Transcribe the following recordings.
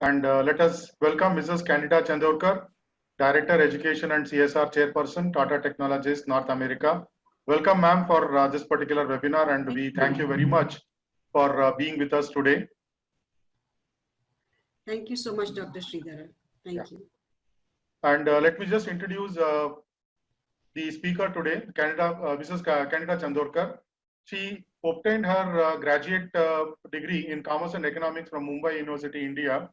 And let us welcome Mrs. Candida Chandorkar, Director Education and CSR Chairperson, Tata Technologies, North America. Welcome, ma'am, for this particular webinar, and we thank you very much for being with us today. Thank you so much, Dr. Sridhara. Thank you. And let me just introduce the speaker today, Mrs. Candida Chandorkar. She obtained her graduate degree in Commerce and Economics from Mumbai University, India.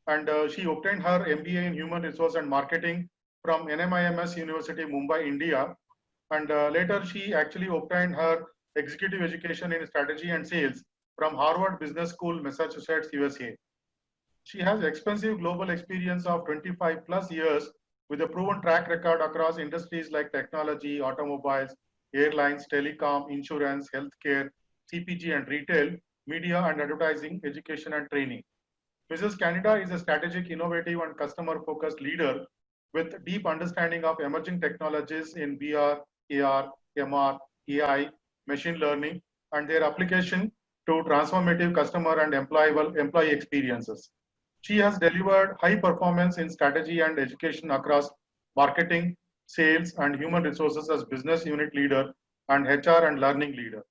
And she obtained her MBA in Human Resource and Marketing from NMIMS University, Mumbai, India. And later she actually obtained her executive education in strategy and sales from Harvard Business School, Massachusetts, USA. She has extensive global experience of 25 plus years with a proven track record across industries like technology, automobiles, airlines, telecom, insurance, healthcare, CPG and retail, media and advertising, education and training. Mrs. Candida is a strategic, innovative, and customer-focused leader with deep understanding of emerging technologies in VR, AR, MR, AI, machine learning, and their application to transformative customer and employee experiences. She has delivered high performance in strategy and education across marketing, sales, and human resources as business unit leader and HR and learning leader.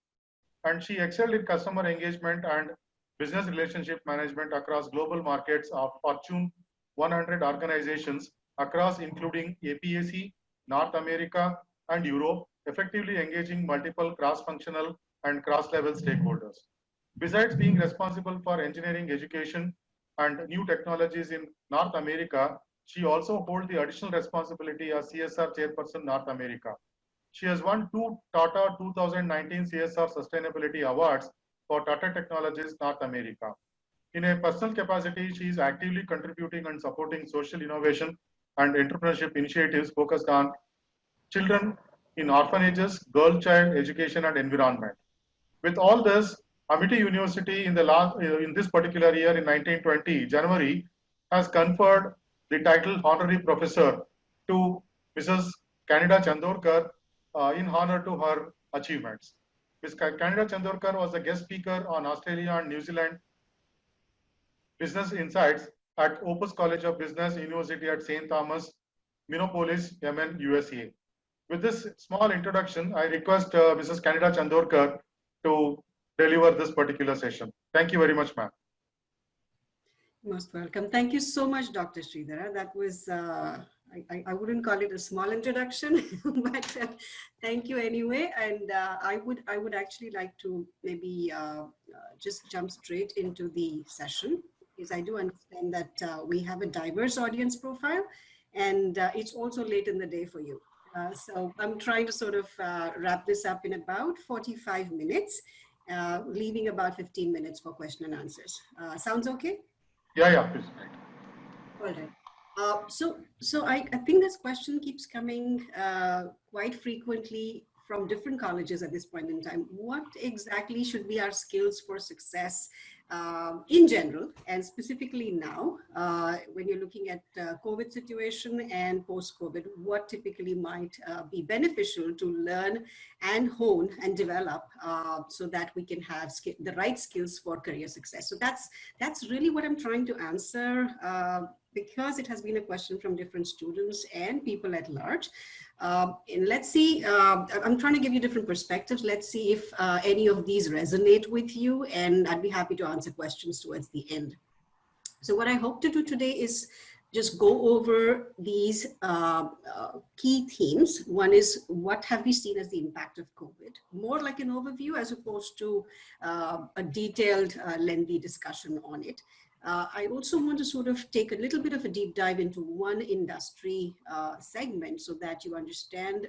And she excelled in customer engagement and business relationship management across global markets of Fortune 100 organizations across including APAC, North America, and Europe, effectively engaging multiple cross-functional and cross-level stakeholders. Besides being responsible for engineering education and new technologies in North America, she also holds the additional responsibility as CSR Chairperson North America. She has won 2 Tata 2019 CSR Sustainability Awards for Tata Technologies North America. In a personal capacity, she is actively contributing and supporting social innovation and entrepreneurship initiatives focused on children in orphanages, girl child education and environment. With all this, Amity University in this particular year in 1920, January, has conferred the title Honorary Professor to Mrs. Candida Chandorkar in honor to her achievements. Ms. Candida Chandorkar was a guest speaker on Australia and New Zealand Business Insights at Opus College of Business University at St. Thomas, Minneapolis, Yemen, USA. With this small introduction, I request Mrs. Candida Chandorkar to deliver this particular session. Thank you very much, ma'am. Most welcome. Thank you so much, Dr. Sridhara. That was, I wouldn't call it a small introduction, but thank you anyway. And I would actually like to maybe just jump straight into the session, because I do understand that we have a diverse audience profile, and it's also late in the day for you. So I'm trying to sort of wrap this up in about 45 minutes, leaving about 15 minutes for question and answers. Sounds okay? Yeah, please. All right. So I think this question keeps coming quite frequently from different colleges at this point in time. What exactly should be our skills for success in general, and specifically now, when you're looking at COVID situation and post-COVID, what typically might be beneficial to learn and hone and develop so that we can have the right skills for career success. So that's really what I'm trying to answer, because it has been a question from different students and people at large. And let's see, I'm trying to give you different perspectives. Let's see if any of these resonate with you, and I'd be happy to answer questions towards the end. So what I hope to do today is just go over these key themes. One is, what have we seen as the impact of COVID? More like an overview as opposed to a detailed, lengthy discussion on it. I also want to sort of take a little bit of a deep dive into one industry segment so that you understand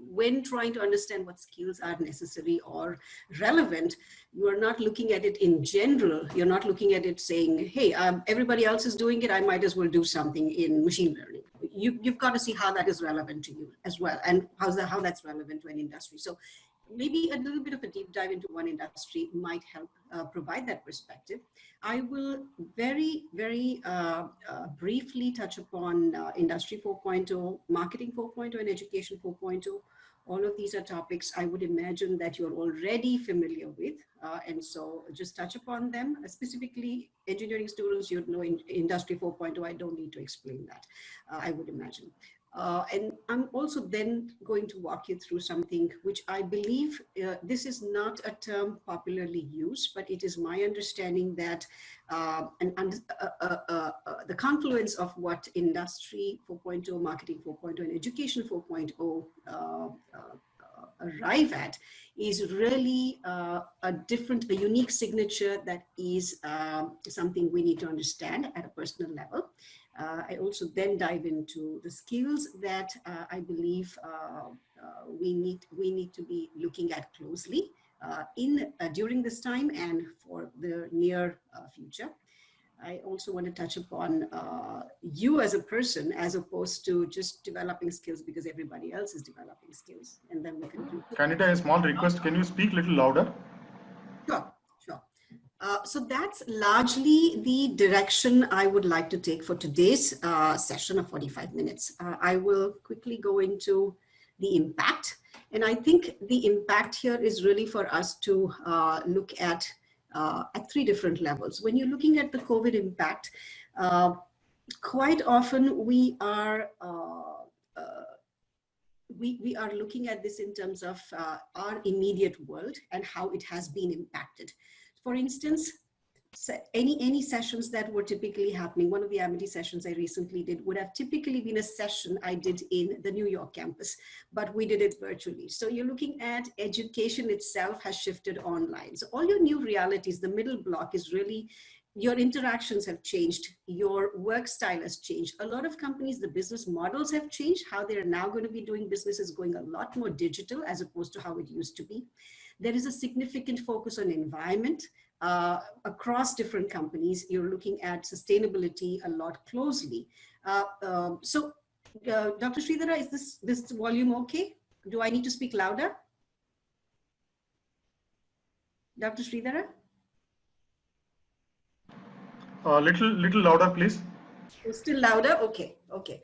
when trying to understand what skills are necessary or relevant, you are not looking at it in general. You're not looking at it saying, hey, everybody else is doing it, I might as well do something in machine learning. You've got to see how that is relevant to you as well, and how that's relevant to an industry. So maybe a little bit of a deep dive into one industry might help provide that perspective. I will very, very briefly touch upon Industry 4.0, Marketing 4.0, and Education 4.0. All of these are topics I would imagine that you're already familiar with. And so just touch upon them. Specifically, engineering students, you know, in Industry 4.0, I don't need to explain that, I would imagine. And I'm also then going to walk you through something which I believe this is not a term popularly used, but it is my understanding that the confluence of what Industry 4.0, Marketing 4.0, and Education 4.0 arrive at is really a unique signature that is something we need to understand at a personal level. I also then dive into the skills that I believe we need to be looking at closely during this time and for the near future. I also want to touch upon you as a person, as opposed to just developing skills because everybody else is developing skills. And then we conclude. Canada, a small request. Can you speak a little louder? Sure, sure. So that's largely the direction I would like to take for today's session of 45 minutes. I will quickly go into the impact. And I think the impact here is really for us to look at three different levels. When you're looking at the COVID impact, quite often we are looking at this in terms of our immediate world and how it has been impacted. For instance, any sessions that were typically happening, one of the Amity sessions I recently did would have typically been a session I did in the New York campus, but we did it virtually. So you're looking at education itself has shifted online. So all your new realities, the middle block is really your interactions have changed, your work style has changed. A lot of companies, the business models have changed. How they're now going to be doing business is going a lot more digital as opposed to how it used to be. There is a significant focus on environment across different companies. You're looking at sustainability a lot closely. Dr. Sridhara, is this volume okay? Do I need to speak louder? Dr. Sridhara? Little louder, please. Still louder? Okay, okay.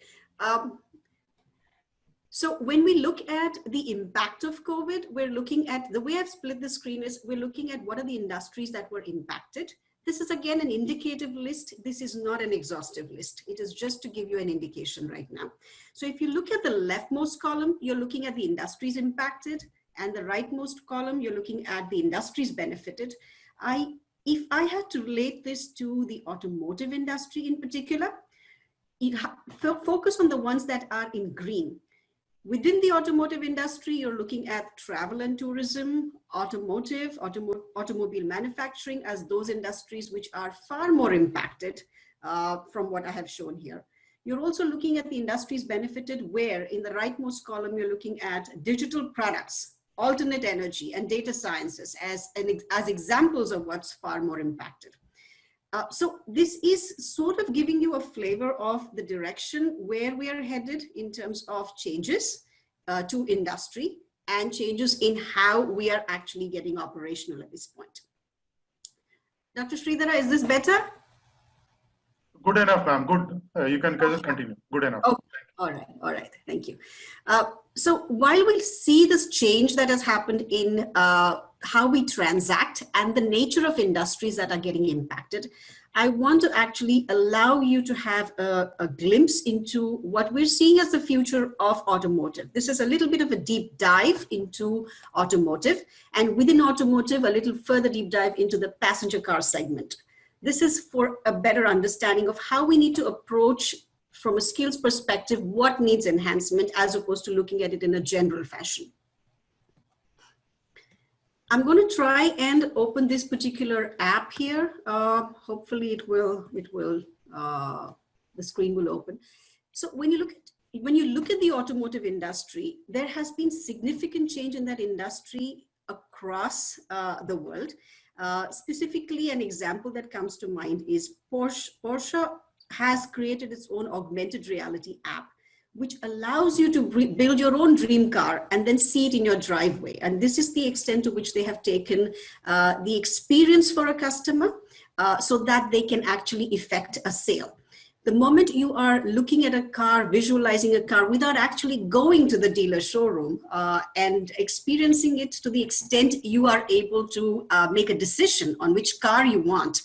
So when we look at the impact of COVID, we're looking at, the way I've split the screen is we're looking at what are the industries that were impacted. This is again an indicative list. This is not an exhaustive list. It is just to give you an indication right now. So if you look at the leftmost column, you're looking at the industries impacted, and the rightmost column, you're looking at the industries benefited. If I had to relate this to the automotive industry in particular, focus on the ones that are in green. Within the automotive industry, you're looking at travel and tourism, automobile manufacturing as those industries which are far more impacted from what I have shown here. You're also looking at the industries benefited where in the rightmost column, you're looking at digital products, alternate energy, and data sciences as examples of what's far more impacted. So this is sort of giving you a flavor of the direction where we are headed in terms of changes to industry and changes in how we are actually getting operational at this point. Dr. Sridhara, is this better? Good enough, ma'am. Good. You can just continue. Good enough. Okay. All right. Thank you. So while we see this change that has happened in how we transact and the nature of industries that are getting impacted, I want to actually allow you to have a glimpse into what we're seeing as the future of automotive. This is a little bit of a deep dive into automotive, and within automotive, a little further deep dive into the passenger car segment. This is for a better understanding of how we need to approach from a skills perspective, what needs enhancement as opposed to looking at it in a general fashion. I'm going to try and open this particular app here. Hopefully the screen will open. So when you look at the automotive industry, there has been significant change in that industry across the world. Specifically, an example that comes to mind is Porsche has created its own augmented reality app, which allows you to build your own dream car and then see it in your driveway. And this is the extent to which they have taken the experience for a customer so that they can actually effect a sale. The moment you are looking at a car, visualizing a car without actually going to the dealer showroom and experiencing it to the extent you are able to make a decision on which car you want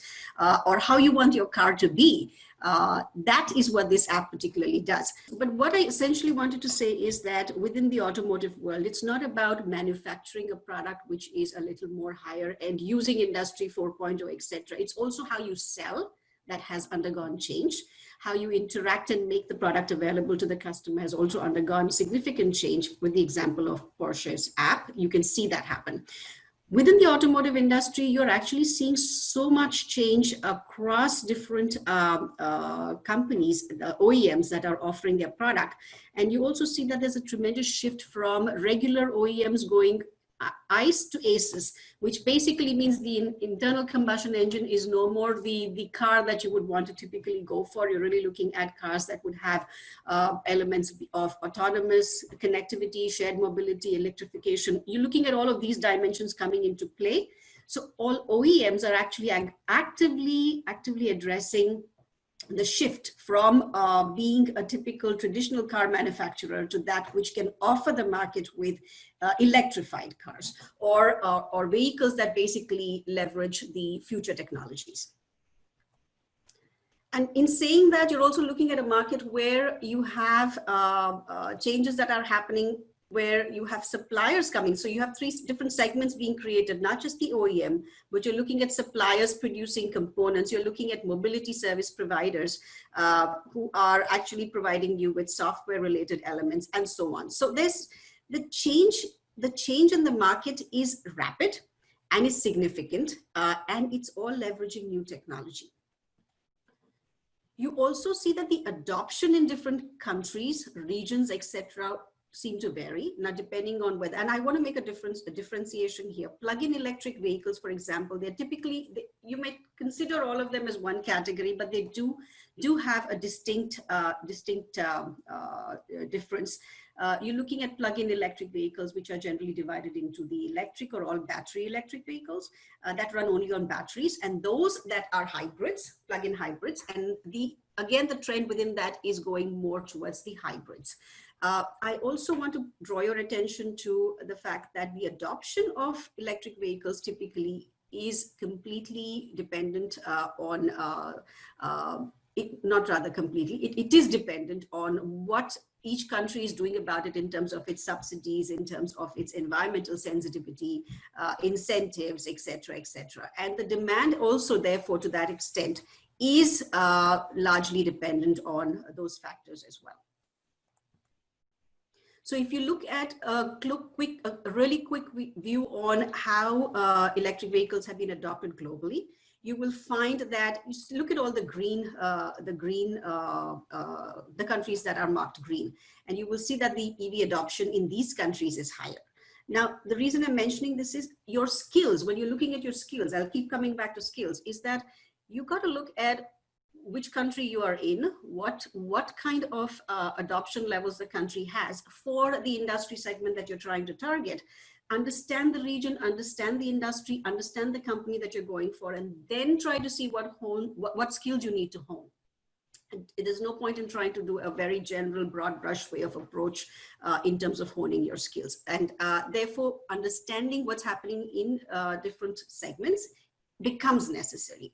or how you want your car to be, that is what this app particularly does. But what I essentially wanted to say is that within the automotive world, it's not about manufacturing a product which is a little more higher and using Industry 4.0, etc. It's also how you sell that has undergone change. How you interact and make the product available to the customer has also undergone significant change. With the example of Porsche's app, you can see that happen. Within the automotive industry, you're actually seeing so much change across different companies, the OEMs that are offering their product. And you also see that there's a tremendous shift from regular OEMs going ICE to ACES, which basically means the internal combustion engine is no more the car that you would want to typically go for. You're really looking at cars that would have elements of autonomous connectivity, shared mobility, electrification. You're looking at all of these dimensions coming into play. So all OEMs are actually actively addressing the shift from being a typical traditional car manufacturer to that which can offer the market with electrified cars or vehicles that basically leverage the future technologies. And in saying that, you're also looking at a market where you have changes that are happening where you have suppliers coming. So you have three different segments being created, not just the OEM, but you're looking at suppliers producing components. You're looking at mobility service providers who are actually providing you with software related elements and so on. So there's the change in the market is rapid and is significant, and it's all leveraging new technology. You also see that the adoption in different countries, regions, etc., seem to vary now depending on whether, and I want to make a differentiation here. Plug-in electric vehicles, for example, they're typically, you might consider all of them as one category, but they do have a distinct difference. You're looking at plug-in electric vehicles, which are generally divided into the electric or all battery electric vehicles that run only on batteries, and those that are hybrids, plug-in hybrids, and again, the trend within that is going more towards the hybrids. I also want to draw your attention to the fact that the adoption of electric vehicles typically is completely dependent it is dependent on what each country is doing about it in terms of its subsidies, in terms of its environmental sensitivity, incentives, etc., etc. And the demand also, therefore, to that extent, is largely dependent on those factors as well. So if you look at a really quick view on how electric vehicles have been adopted globally, you will find that you look at all the countries that are marked green, and you will see that the EV adoption in these countries is higher. Now, the reason I'm mentioning this is your skills. When you're looking at your skills, I'll keep coming back to skills, is that you got to look at which country you are in, what kind of adoption levels the country has for the industry segment that you're trying to target. Understand the region, understand the industry, understand the company that you're going for, and then try to see what skills you need to hone. There's no point in trying to do a very general, broad brush way of approach in terms of honing your skills. And therefore, understanding what's happening in different segments becomes necessary.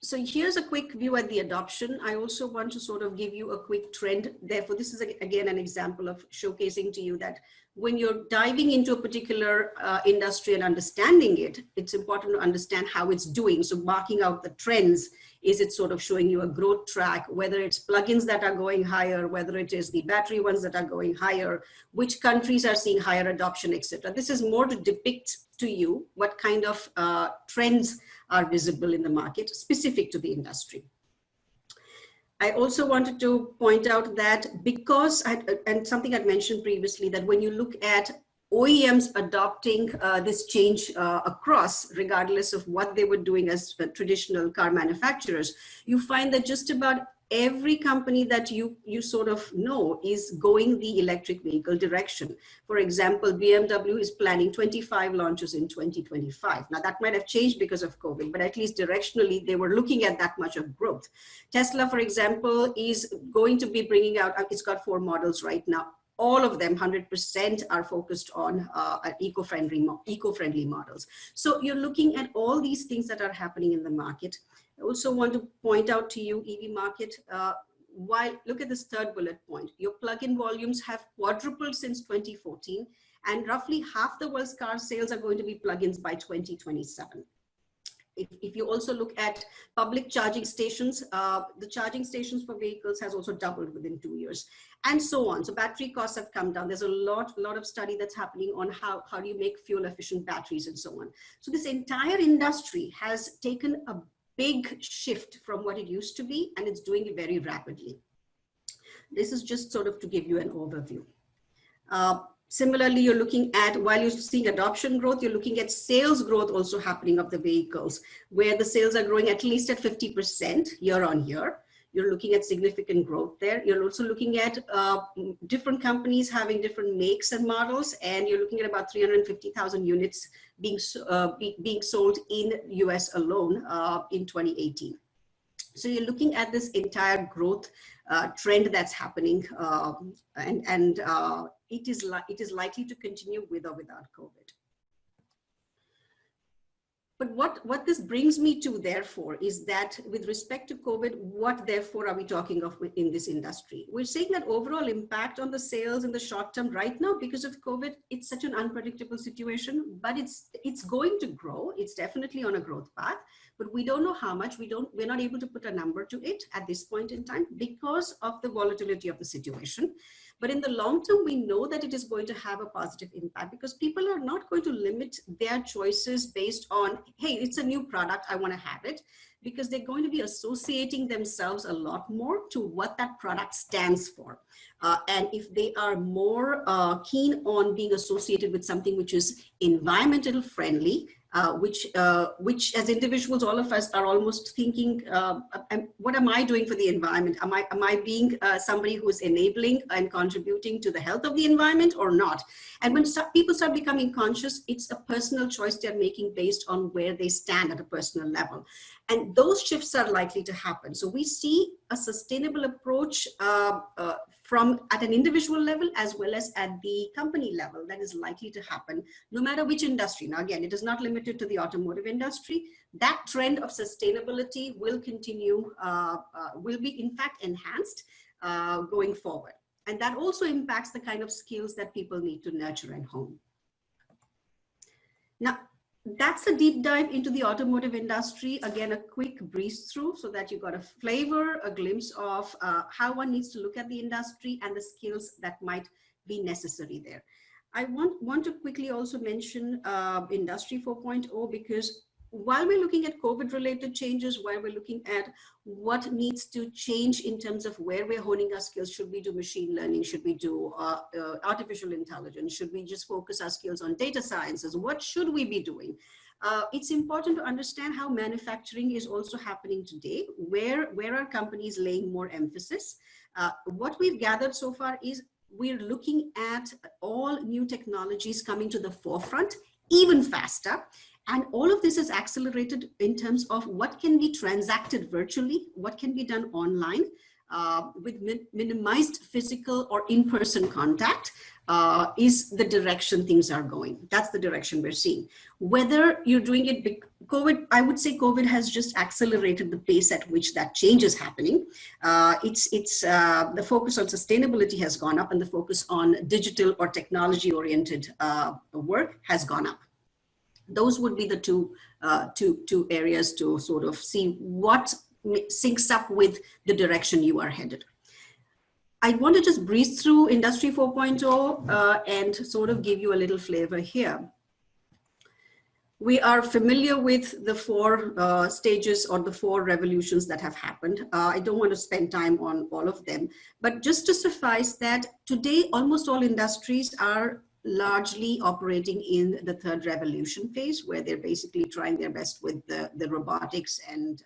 So here's a quick view at the adoption. I also want to sort of give you a quick trend. Therefore, this is again an example of showcasing to you that when you're diving into a particular industry and understanding it, it's important to understand how it's doing. So marking out the trends, is it sort of showing you a growth track, whether it's plugins that are going higher, whether it is the battery ones that are going higher, which countries are seeing higher adoption, etc. This is more to depict to you what kind of trends are visible in the market specific to the industry. I also wanted to point out that because, and something I'd mentioned previously, that when you look at OEMs adopting this change across, regardless of what they were doing as traditional car manufacturers, you find that just about every company that you sort of know is going the electric vehicle direction. For example, BMW is planning 25 launches in 2025. Now that might have changed because of COVID, but at least directionally they were looking at that much of growth. Tesla, for example, is going to be bringing out, it's got 4 models right now. All of them, 100%, are focused on eco-friendly models. So you're looking at all these things that are happening in the market. I also want to point out to you, EV market, while look at this third bullet point, your plug-in volumes have quadrupled since 2014, and roughly half the world's car sales are going to be plug-ins by 2027. If you also look at public charging stations, the charging stations for vehicles has also doubled within 2 years, and so on. So battery costs have come down. There's a lot of study that's happening on how do you make fuel efficient batteries and so on. So this entire industry has taken a big shift from what it used to be, and it's doing it very rapidly. This is just sort of to give you an overview. Similarly, you're looking at, while you're seeing adoption growth, you're looking at sales growth also happening of the vehicles, where the sales are growing at least at 50% year on year. You're looking at significant growth there. You're also looking at different companies having different makes and models, and you're looking at about 350,000 units being sold in US alone in 2018. So you're looking at this entire growth trend that's happening, and it is likely to continue with or without COVID. But what this brings me to, therefore, is that with respect to COVID, what therefore are we talking of in this industry? We're saying that overall impact on the sales in the short term right now because of COVID, it's such an unpredictable situation, but it's going to grow. It's definitely on a growth path, but we don't know how much. We're not able to put a number to it at this point in time because of the volatility of the situation. But in the long term, we know that it is going to have a positive impact because people are not going to limit their choices based on, hey, it's a new product, I want to have it, because they're going to be associating themselves a lot more to what that product stands for. And if they are more keen on being associated with something which is environmental friendly, which as individuals, all of us are almost thinking, what am I doing for the environment? Am I being somebody who is enabling and contributing to the health of the environment or not? And when people start becoming conscious, it's a personal choice they're making based on where they stand at a personal level. And those shifts are likely to happen. So we see a sustainable approach from at an individual level as well as at the company level that is likely to happen no matter which industry. Now, again, it is not limited to the automotive industry. That trend of sustainability will continue, will be in fact enhanced going forward. And that also impacts the kind of skills that people need to nurture and hone. Now, that's a deep dive into the automotive industry. Again, a quick breeze through so that you got a flavor, a glimpse of how one needs to look at the industry and the skills that might be necessary there. I want to quickly also mention Industry 4.0 because while we're looking at COVID-related changes, while we're looking at what needs to change in terms of where we're honing our skills, should we do machine learning? Should we do artificial intelligence? Should we just focus our skills on data sciences? What should we be doing? It's important to understand how manufacturing is also happening today. Where are companies laying more emphasis? What we've gathered so far is we're looking at all new technologies coming to the forefront even faster. And all of this is accelerated in terms of what can be transacted virtually, what can be done online with minimized physical or in-person contact is the direction things are going. That's the direction we're seeing. Whether you're doing it, COVID, I would say COVID has just accelerated the pace at which that change is happening. The focus on sustainability has gone up and the focus on digital or technology-oriented work has gone up. Those would be the two areas to sort of see what syncs up with the direction you are headed. I want to just breeze through Industry 4.0 and sort of give you a little flavor here. We are familiar with the 4 stages or the 4 revolutions that have happened. I don't want to spend time on all of them, but just to suffice that today, almost all industries are largely operating in the 3rd revolution phase, where they're basically trying their best with the robotics and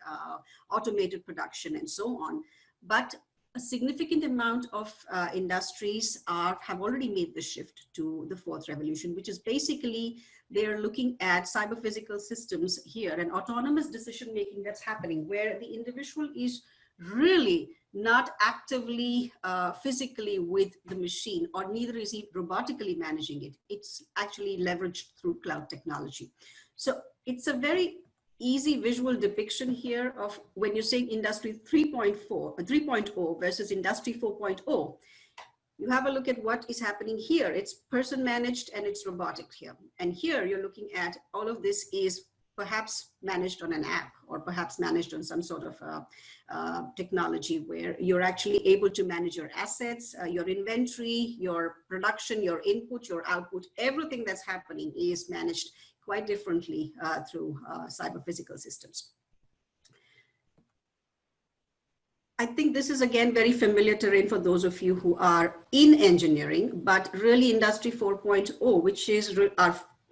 automated production and so on. but a significant amount of industries have already made the shift to the fourth revolution, which is basically they're looking at cyber physical systems here and autonomous decision making that's happening, where the individual is really not actively physically with the machine, or neither is he robotically managing it. It's actually leveraged through cloud technology. So it's a very easy visual depiction here of when you're saying industry 3.0 versus industry 4.0. You have a look at what is happening here. It's person managed and it's robotic here. And here you're looking at all of this is perhaps managed on an app, or perhaps managed on some sort of technology where you're actually able to manage your assets, your inventory, your production, your input, your output. Everything that's happening is managed quite differently through cyber physical systems. I think this is again very familiar terrain for those of you who are in engineering, but really Industry 4.0, which is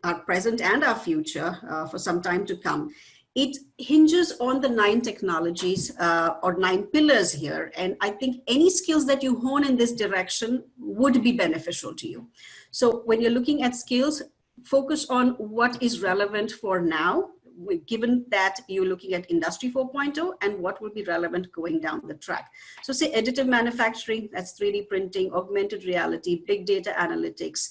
our present and our future for some time to come. It hinges on the 9 technologies or 9 pillars here. And I think any skills that you hone in this direction would be beneficial to you. So when you're looking at skills, focus on what is relevant for now, given that you're looking at Industry 4.0 and what will be relevant going down the track. So say additive manufacturing, that's 3D printing, augmented reality, big data analytics,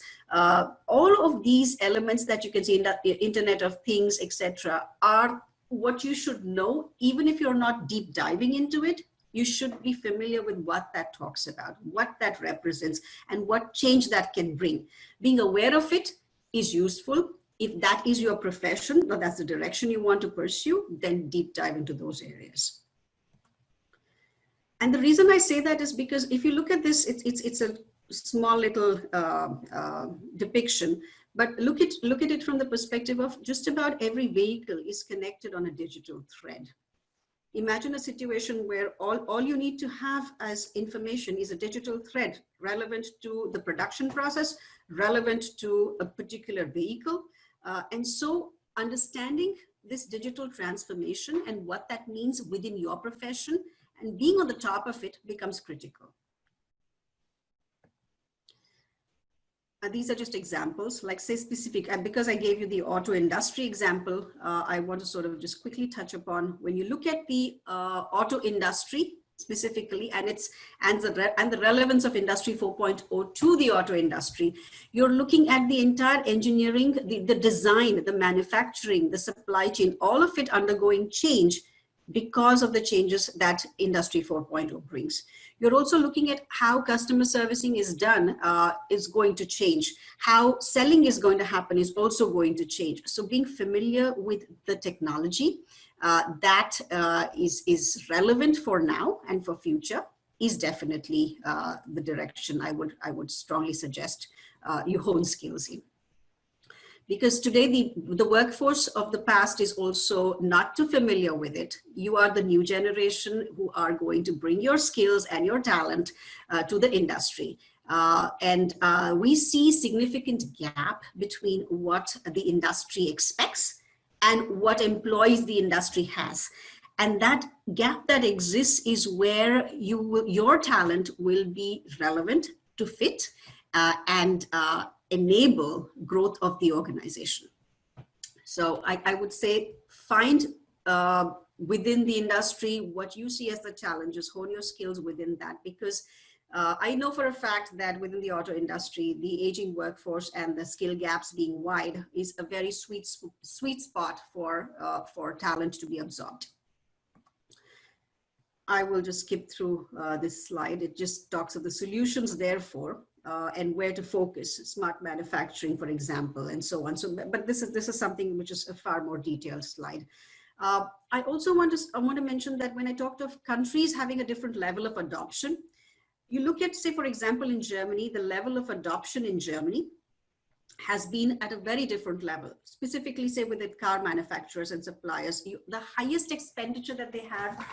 all of these elements that you can see in the Internet of Things, etc., are what you should know. Even if you're not deep diving into it, you should be familiar with what that talks about, what that represents, and what change that can bring. Being aware of it is useful. If that is your profession, or that's the direction you want to pursue, then deep dive into those areas. And the reason I say that is because if you look at this, it's a small little depiction, but look at it from the perspective of just about every vehicle is connected on a digital thread. Imagine a situation where all you need to have as information is a digital thread relevant to the production process, relevant to a particular vehicle. And so understanding this digital transformation and what that means within your profession and being on the top of it becomes critical. These are just examples, like say specific, and because I gave you the auto industry example, I want to sort of just quickly touch upon when you look at the auto industry specifically, and the relevance of Industry 4.0 to the auto industry, you're looking at the entire engineering, the design, the manufacturing, the supply chain, all of it undergoing change because of the changes that Industry 4.0 brings. You're also looking at how customer servicing is done is going to change. How selling is going to happen is also going to change. So being familiar with the technology that is relevant for now and for future is definitely the direction I would strongly suggest you hone skills in. Because today the workforce of the past is also not too familiar with it. You are the new generation who are going to bring your skills and your talent to the industry. And we see significant gap between what the industry expects and what employees the industry has. And that gap that exists is where your talent will be relevant to fit and enable growth of the organization. So I would say find within the industry what you see as the challenges, hone your skills within that, because I know for a fact that within the auto industry, the aging workforce and the skill gaps being wide is a very sweet spot for talent to be absorbed. I will just skip through this slide. It just talks of the solutions, therefore, and where to focus, smart manufacturing, for example, and so on. So, but this is something which is a far more detailed slide. I also want to mention that when I talked of countries having a different level of adoption, you look at, say, for example, in Germany, the level of adoption in Germany has been at a very different level, specifically say with the car manufacturers and suppliers. The highest expenditure that they have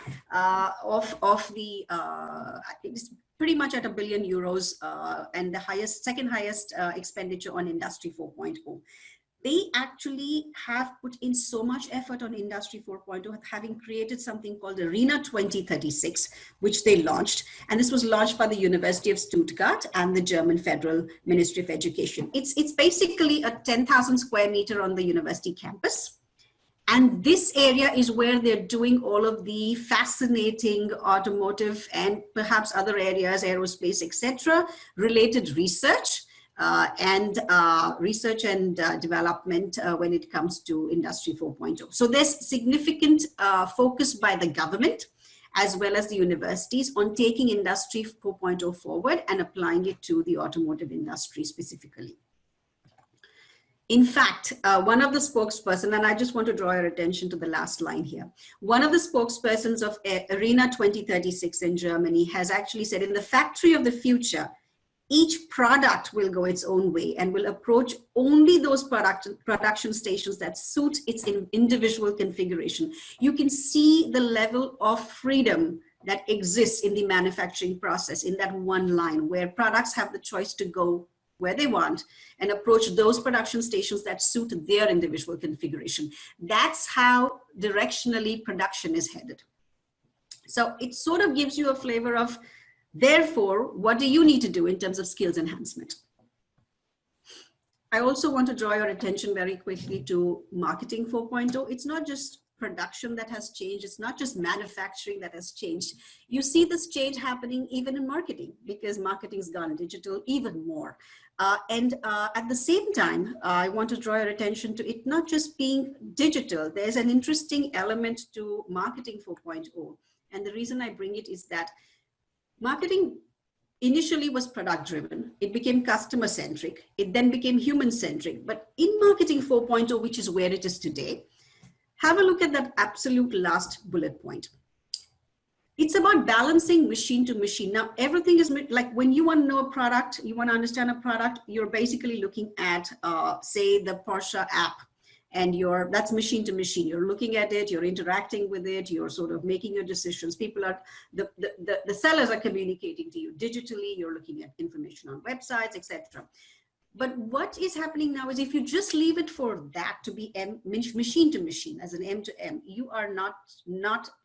it's pretty much at €1 billion, and the second highest expenditure on Industry 4.0. they actually have put in so much effort on Industry 4.0, having created something called Arena 2036, which they launched. And this was launched by the University of Stuttgart and the German Federal Ministry of Education. It's basically a 10,000 square meter on the university campus. And this area is where they're doing all of the fascinating automotive and perhaps other areas, aerospace, etc., related research. Research and development when it comes to Industry 4.0. So there's significant focus by the government as well as the universities on taking Industry 4.0 forward and applying it to the automotive industry specifically. In fact, one of the spokespersons, and I just want to draw your attention to the last line here, one of the spokespersons of Arena 2036 in Germany has actually said, in the factory of the future, each product will go its own way and will approach only those production stations that suit its individual configuration. You can see the level of freedom that exists in the manufacturing process in that one line, where products have the choice to go where they want and approach those production stations that suit their individual configuration. That's how directionally production is headed. So it sort of gives you a flavor of, therefore, what do you need to do in terms of skills enhancement? I also want to draw your attention very quickly to Marketing 4.0. It's not just production that has changed. It's not just manufacturing that has changed. You see this change happening even in marketing, because marketing's gone digital even more. At the same time, I want to draw your attention to it not just being digital. There's an interesting element to Marketing 4.0. And the reason I bring it is that marketing initially was product driven. It became customer centric. It then became human centric. But in Marketing 4.0, which is where it is today, have a look at that absolute last bullet point. It's about balancing machine to machine. Now, everything is like when you want to know a product, you want to understand a product, you're basically looking at, say, the Porsche app. And that's machine to machine. You're looking at it, you're interacting with it, you're sort of making your decisions. People are, the sellers are communicating to you digitally, you're looking at information on websites, etc. But what is happening now is if you just leave it for that to be machine to machine, as an M to M, you are not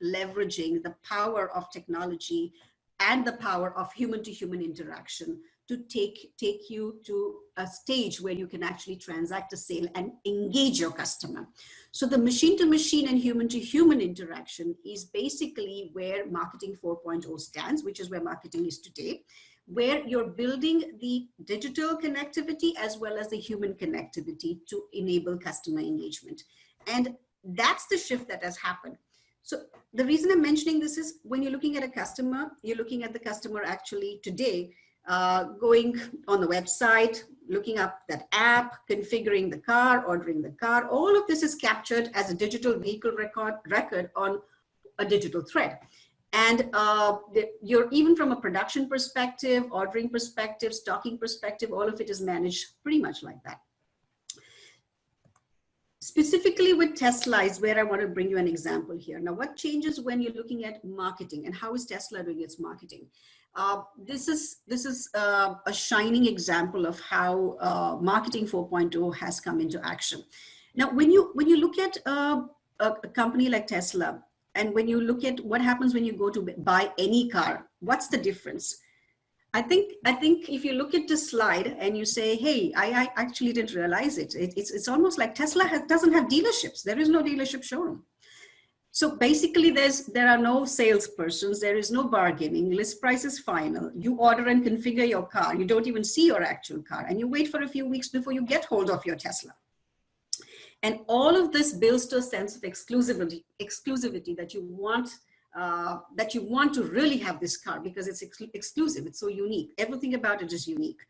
leveraging the power of technology and the power of human to human interaction to take you to a stage where you can actually transact a sale and engage your customer. So the machine to machine and human to human interaction is basically where Marketing 4.0 stands, which is where marketing is today, where you're building the digital connectivity as well as the human connectivity to enable customer engagement. And that's the shift that has happened. So the reason I'm mentioning this is when you're looking at a customer, you're looking at the customer actually today, going on the website, looking up that app, configuring the car, ordering the car. All of this is captured as a digital vehicle record on a digital thread. And you're even from a production perspective, ordering perspective, stocking perspective, all of it is managed pretty much like that. Specifically with Tesla is where I want to bring you an example here. Now, what changes when you're looking at marketing and how is Tesla doing its marketing? This is a shining example of how Marketing 4.0 has come into action. Now, when you look at a company like Tesla, and when you look at what happens when you go to buy any car, what's the difference? I think if you look at this slide and you say, hey, I actually didn't realize it. It's almost like Tesla doesn't have dealerships. There is no dealership showroom. So basically there are no salespersons, there is no bargaining, list price is final. You order and configure your car. You don't even see your actual car and you wait for a few weeks before you get hold of your Tesla. And all of this builds to a sense of exclusivity that you want to really have this car because it's exclusive, it's so unique. Everything about it is unique.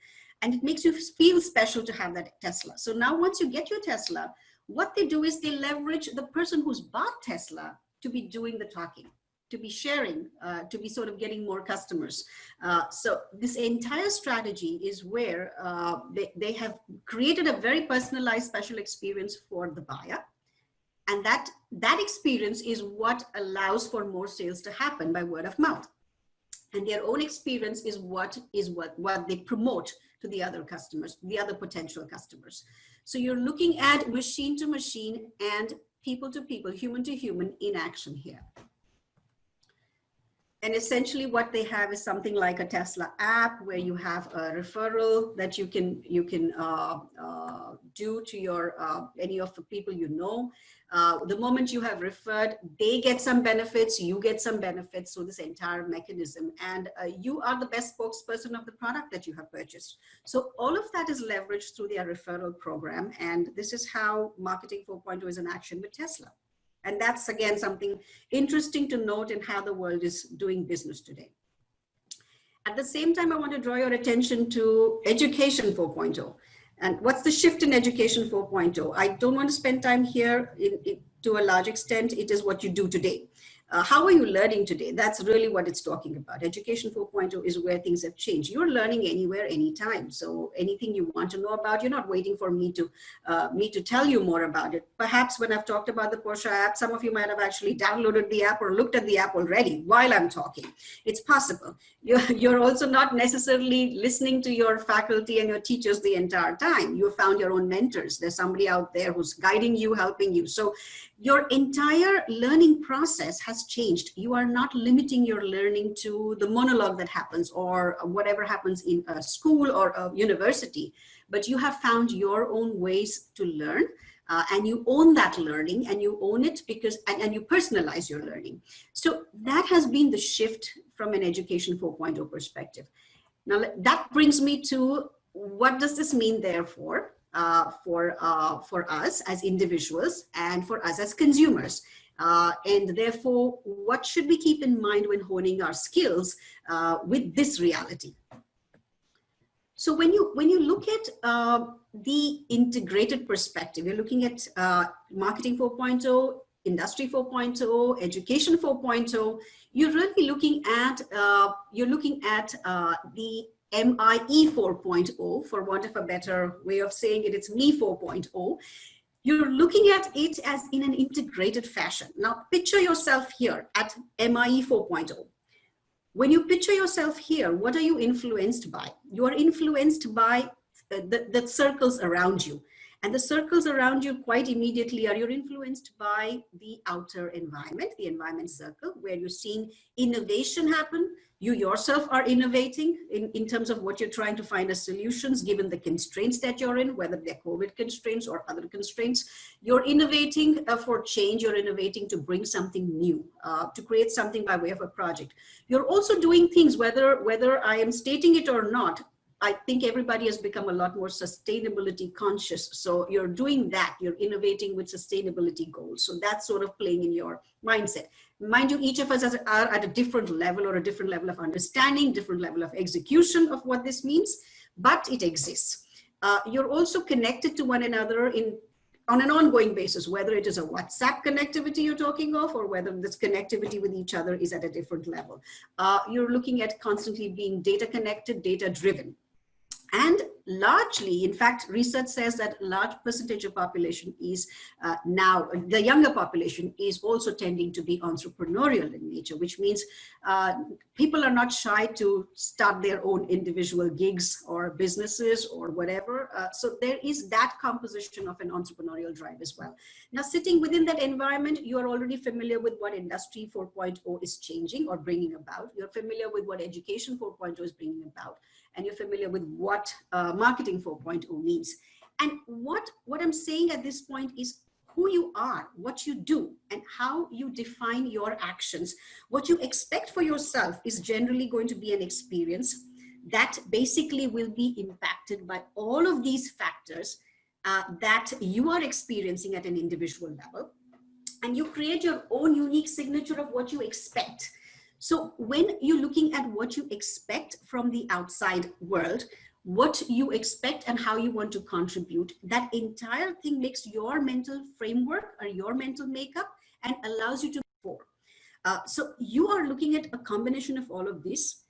And it makes you feel special to have that Tesla. So now once you get your Tesla, what they do is they leverage the person who's bought Tesla to be doing the talking, to be sharing, to be sort of getting more customers. So this entire strategy is where they have created a very personalized special experience for the buyer. And that experience is what allows for more sales to happen by word of mouth. And their own experience is what they promote to the other customers, the other potential customers. So you're looking at machine to machine and people to people, human to human in action here. And essentially what they have is something like a Tesla app where you have a referral that you can do to your any of the people you know. The moment you have referred, they get some benefits, you get some benefits through this entire mechanism, and you are the best spokesperson of the product that you have purchased. So all of that is leveraged through their referral program, and this is how Marketing 4.0 is in action with Tesla. And that's, again, something interesting to note in how the world is doing business today. At the same time, I want to draw your attention to Education 4.0. And what's the shift in Education 4.0? I don't want to spend time here. To a large extent, it is what you do today. How are you learning today? That's really what it's talking about. Education 4.0 is where things have changed. You're learning anywhere, anytime. So anything you want to know about, you're not waiting for me to tell you more about it. Perhaps when I've talked about the Porsche app, some of you might have actually downloaded the app or looked at the app already while I'm talking. It's possible. You're also not necessarily listening to your faculty and your teachers the entire time. You found your own mentors. There's somebody out there who's guiding you, helping you. So your entire learning process has changed. You are not limiting your learning to the monologue that happens or whatever happens in a school or a university, but you have found your own ways to learn, and you own that learning, and you own it because, and you personalize your learning. So that has been the shift from an Education 4.0 perspective. Now that brings me to, what does this mean therefore for us as individuals and for us as consumers? And therefore, what should we keep in mind when honing our skills with this reality? So when you look at the integrated perspective, you're looking at Marketing 4.0, Industry 4.0, Education 4.0, you're really looking at the MIE 4.0, for want of a better way of saying it, it's me 4.0. You're looking at it as in an integrated fashion. Now, picture yourself here at MIE 4.0. When you picture yourself here, what are you influenced by? You are influenced by the circles around you. And the circles around you quite immediately are, you're influenced by the outer environment, the environment circle, where you're seeing innovation happen. You yourself are innovating in terms of what you're trying to find as solutions, given the constraints that you're in, whether they're COVID constraints or other constraints. You're innovating for change. You're innovating to bring something new, to create something by way of a project. You're also doing things, whether I am stating it or not, I think everybody has become a lot more sustainability conscious. So you're doing that, you're innovating with sustainability goals. So that's sort of playing in your mindset. Mind you, each of us are at a different level or a different level of understanding, different level of execution of what this means, but it exists. You're also connected to one another on an ongoing basis, whether it is a WhatsApp connectivity you're talking of, or whether this connectivity with each other is at a different level. You're looking at constantly being data connected, data driven. And largely, in fact, research says that a large percentage of population is now, the younger population is also tending to be entrepreneurial in nature, which means people are not shy to start their own individual gigs or businesses or whatever. So there is that composition of an entrepreneurial drive as well. Now, sitting within that environment, you are already familiar with what Industry 4.0 is changing or bringing about. You're familiar with what Education 4.0 is bringing about. And you're familiar with what Marketing 4.0 means. And what I'm saying at this point is who you are, what you do, and how you define your actions. What you expect for yourself is generally going to be an experience that basically will be impacted by all of these factors that you are experiencing at an individual level. And you create your own unique signature of what you expect. So when you're looking at what you expect from the outside world, what you expect and how you want to contribute, that entire thing makes your mental framework or your mental makeup and allows you to move forward. So you are looking at a combination of all of this.